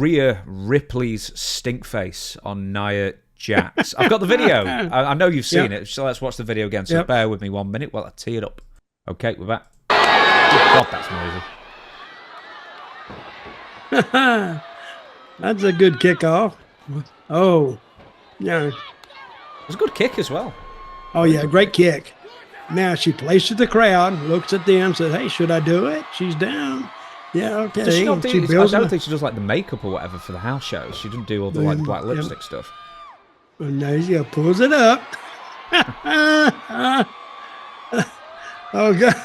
Rhea Ripley's stink face on Nia Jax. I've got the video. I know you've seen it, so let's watch the video again. So bear with me 1 minute while I tee it up. Okay, we're back. God, that's noisy. That's a good kickoff. Oh, yeah. It was a good kick as well. Oh, yeah, great kick. Now she places the crowd, looks at them, says, hey, should I do it? She's down. Yeah, okay. Does she not do, I don't think she does like the makeup or whatever for the house shows. She doesn't do all the like black lipstick stuff. And now she pulls it up. Oh, God.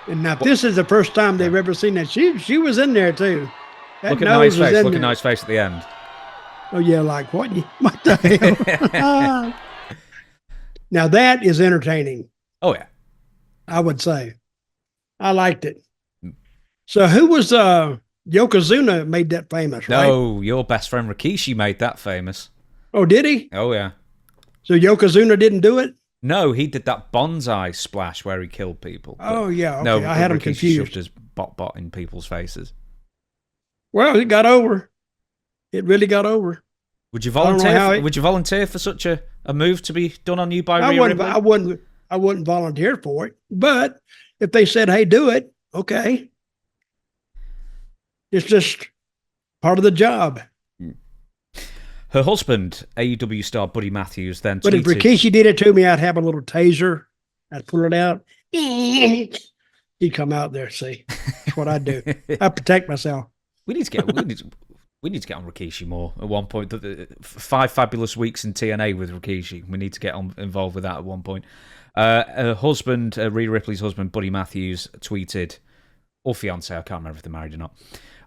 And now this is the first time they've ever seen that. She was in there, too. Look at Nice face. Look at Nice face at the end. Oh, yeah, like, what the hell? Now, that is entertaining. Oh, yeah. I would say. I liked it. So, who was Yokozuna made that famous, right? No, your best friend Rikishi made that famous. Oh, did he? Oh, yeah. So, Yokozuna didn't do it? No, he did that bonsai splash where he killed people. Oh, yeah. Okay. No, I had him Rikishi confused. shoved his bot in people's faces. Well, it got over. It really got over. Would you volunteer? Would you volunteer for such a move to be done on you by Rhea Ripley? I wouldn't volunteer for it. But if they said, "Hey, do it," okay. It's just part of the job. Her husband, AEW star Buddy Matthews, then tweeted... But if Rikishi did it to me, I'd have a little taser. I'd pull it out. He'd come out there. See, that's what I do. I protect myself. We need to get on Rikishi more at one point. 5 fabulous weeks in TNA with Rikishi. We need to get involved with that at one point. Her husband, Rhea Ripley's husband, Buddy Matthews, tweeted, or fiance, I can't remember if they're married or not,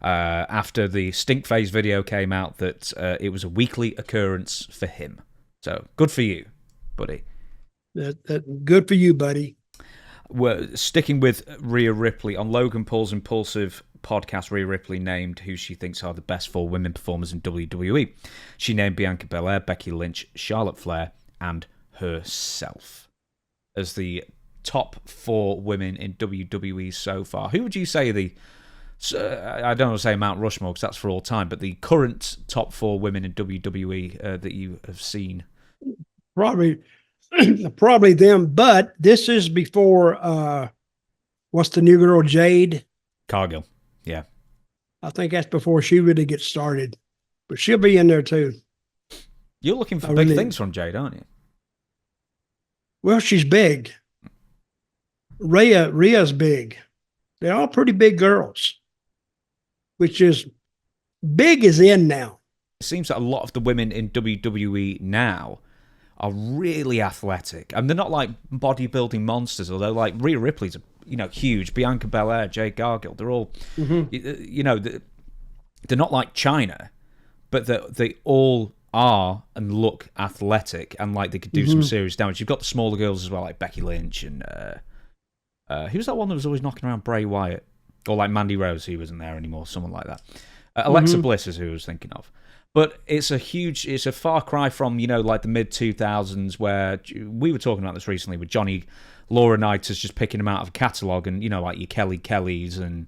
after the Stink Phase video came out that it was a weekly occurrence for him. So good for you, buddy. Good for you, buddy. We're sticking with Rhea Ripley. On Logan Paul's Impulsive podcast, Rhea Ripley named who she thinks are the best 4 women performers in WWE. She named Bianca Belair, Becky Lynch, Charlotte Flair, and herself as the top 4 women in WWE so far. Who would you say I don't want to say Mount Rushmore because that's for all time, but the current top 4 women in WWE that you have seen? Probably them, but this is before, what's the new girl, Jade? Cargill, yeah. I think that's before she really gets started, but she'll be in there too. You're looking for big things from Jade, aren't you? Well, she's big. Rhea's big. They're all pretty big girls, which is big is in now. It seems that a lot of the women in WWE now are really athletic, and they're not like bodybuilding monsters. Although, like Rhea Ripley's, huge. Bianca Belair, Jade Cargill, they're all, they're not like China, but they all are and look athletic and like they could do some serious damage. You've got the smaller girls as well, like Becky Lynch and who's that one that was always knocking around Bray Wyatt, or like Mandy Rose, who wasn't there anymore, someone like that. Alexa Bliss is who I was thinking of. But it's a far cry from, like the mid-2000s where we were talking about this recently with Johnny Laurinaitis just picking them out of a catalogue and, like your Kelly Kellys and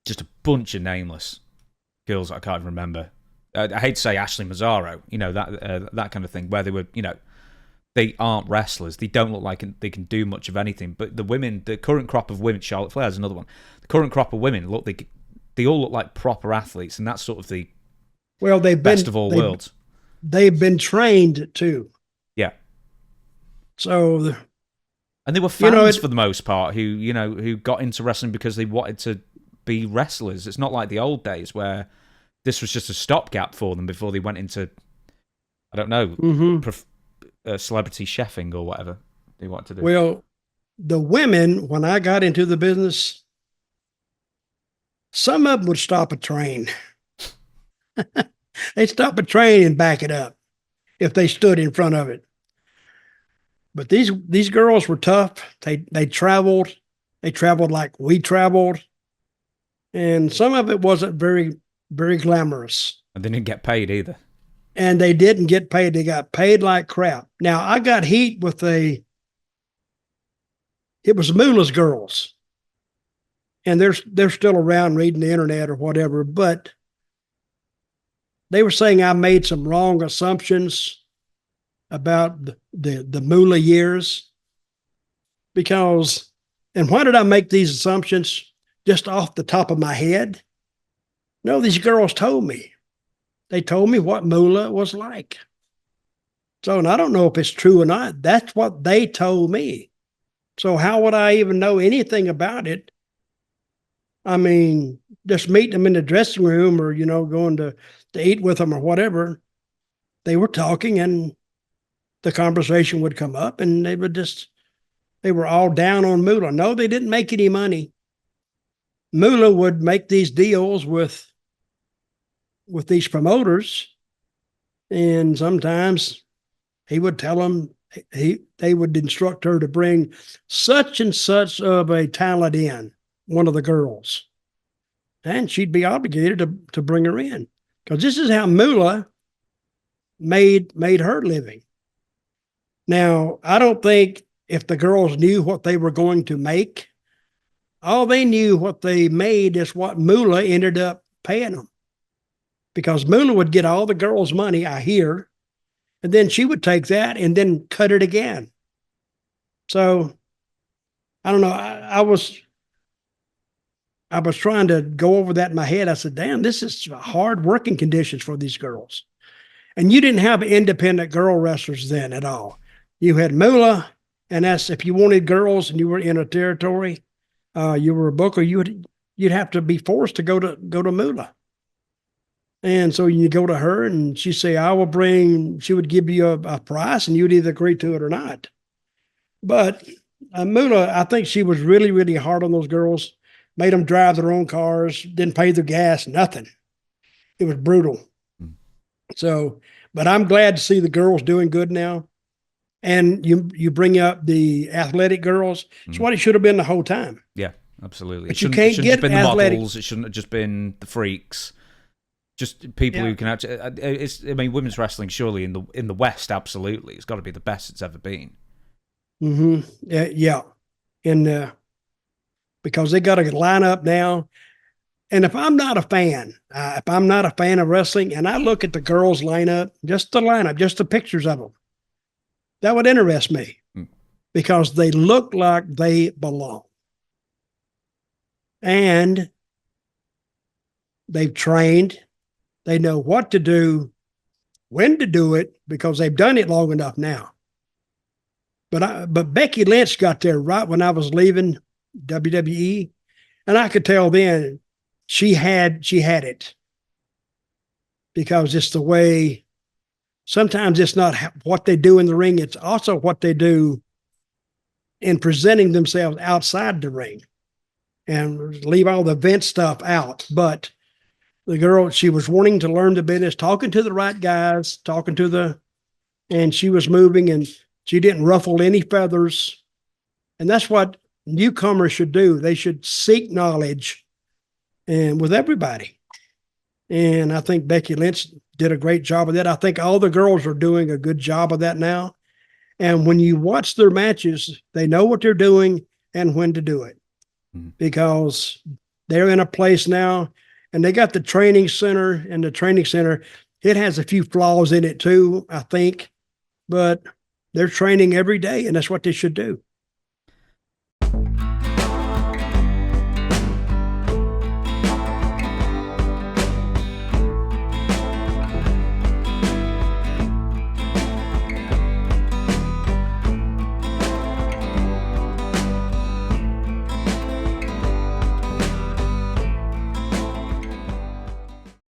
just a bunch of nameless girls I can't even remember. I hate to say Ashley Mazzaro, that kind of thing, where they were, they aren't wrestlers. They don't look like they can do much of anything. But the current crop of women, Charlotte Flair's another one. The current crop of women, they all look like proper athletes, and that's sort of the best of all worlds. They've been trained too. Yeah. So, and they were fans for the most part who got into wrestling because they wanted to be wrestlers. It's not like the old days where this was just a stopgap for them before they went into, I don't know, celebrity chefing or whatever they wanted to do. Well, the women, when I got into the business, some of them would stop a train. They'd stop a train and back it up if they stood in front of it. But these girls were tough. They traveled. They traveled like we traveled. And some of it wasn't very, very glamorous. And they didn't get paid either. And they didn't get paid. They got paid like crap. Now, I got heat with it was Moolah's girls. and they're still around reading the internet or whatever, but they were saying I made some wrong assumptions about the Moolah years because, and why did I make these assumptions just off the top of my head? No, these girls told me. They told me what Moolah was like. So, and I don't know if it's true or not. That's what they told me. So how would I even know anything about it? I mean, just meeting them in the dressing room or, going to eat with them or whatever, they were talking and the conversation would come up and they were all down on Moolah. No, they didn't make any money. Moolah would make these deals with these promoters, and sometimes he would tell them they would instruct her to bring such and such of a talent in, one of the girls, and she'd be obligated to bring her in because this is how Moolah made her living. Now, I don't think if the girls knew what they were going to make, all they knew what they made is what Moolah ended up paying them. Because Moolah would get all the girls' money, I hear, and then she would take that and then cut it again. So, I don't know. I was trying to go over that in my head. I said, damn, this is hard working conditions for these girls. And you didn't have independent girl wrestlers then at all. You had Moolah, and that's if you wanted girls and you were in a territory, you were a booker, you'd have to be forced to go to Moolah. And so you go to her and she'd say, she would give you a price and you'd either agree to it or not. But Moolah, I think she was really, really hard on those girls, made them drive their own cars, didn't pay their gas, nothing. It was brutal. So, but I'm glad to see the girls doing good now. And you bring up the athletic girls. It's what it should have been the whole time. Yeah, absolutely. But you can't get been athletic. The models. It shouldn't have just been the freaks. Just people who can actually. Women's wrestling surely in the West, absolutely, it's got to be the best it's ever been. Mm-hmm. Yeah, and because they got to line up now. And if I'm not a fan of wrestling, and I look at the girls' lineup, just the lineup, just the pictures of them, that would interest me because they look like they belong, and they've trained. They know what to do, when to do it, because they've done it long enough now. But Becky Lynch got there right when I was leaving WWE, and I could tell then she had it because it's the way. Sometimes it's not what they do in the ring; it's also what they do in presenting themselves outside the ring, and leave all the vent stuff out, but. The girl, she was wanting to learn the business, talking to the right guys, and she was moving and she didn't ruffle any feathers. And that's what newcomers should do. They should seek knowledge and with everybody. And I think Becky Lynch did a great job of that. I think all the girls are doing a good job of that now. And when you watch their matches, they know what they're doing and when to do it because they're in a place now. And they got the training center, and the training center, it has a few flaws in it too, I think, but they're training every day, and that's what they should do.